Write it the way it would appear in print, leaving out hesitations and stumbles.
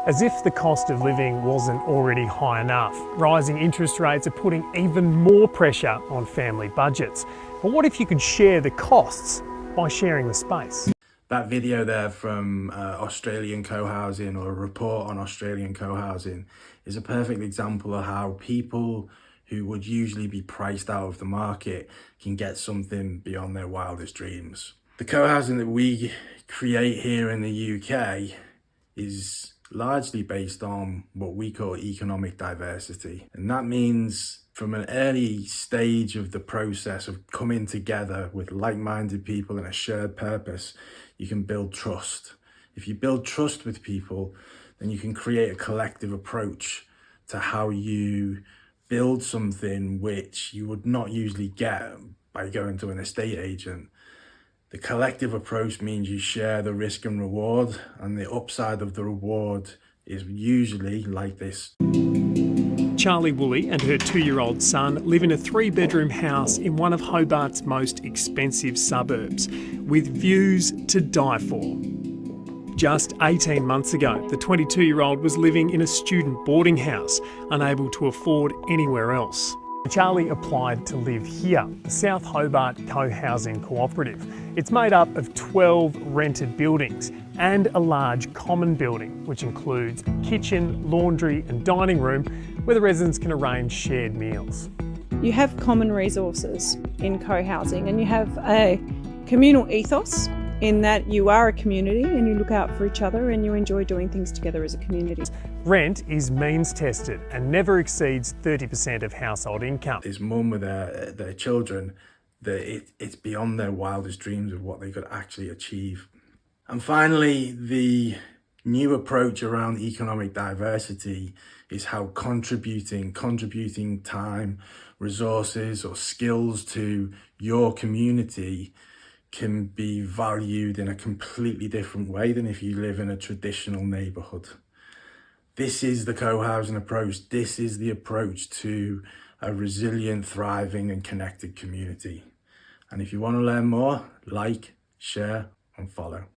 As if the cost of living wasn't already high enough, rising interest rates are putting even more pressure on family budgets. But what if you could share the costs by sharing the space? That video there from Australian co-housing, or a report on Australian co-housing, is a perfect example of how people who would usually be priced out of the market can get something beyond their wildest dreams. The co-housing that we create here in the UK is largely based on what we call economic diversity. And that means from an early stage of the process of coming together with like-minded people and a shared purpose, you can build trust. If you build trust with people, then you can create a collective approach to how you build something which you would not usually get by going to an estate agent. The collective approach means you share the risk and reward, and the upside of the reward is usually like this. Charlie Woolley and her 2-year-old son live in a 3-bedroom house in one of Hobart's most expensive suburbs, with views to die for. Just 18 months ago, the 22-year-old was living in a student boarding house, unable to afford anywhere else. Charlie applied to live here, the South Hobart Co-housing Cooperative. It's made up of 12 rented buildings and a large common building, which includes kitchen, laundry and dining room, where the residents can arrange shared meals. You have common resources in co-housing, and you have a communal ethos in that you are a community and you look out for each other and you enjoy doing things together as a community. Rent is means tested and never exceeds 30% of household income. This mum with their children, it's beyond their wildest dreams of what they could actually achieve. And finally, the new approach around economic diversity is how contributing time, resources or skills to your community can be valued in a completely different way than if you live in a traditional neighbourhood. This is the co-housing approach. This is the approach to a resilient, thriving and connected community. And if you want to learn more, like, share and follow.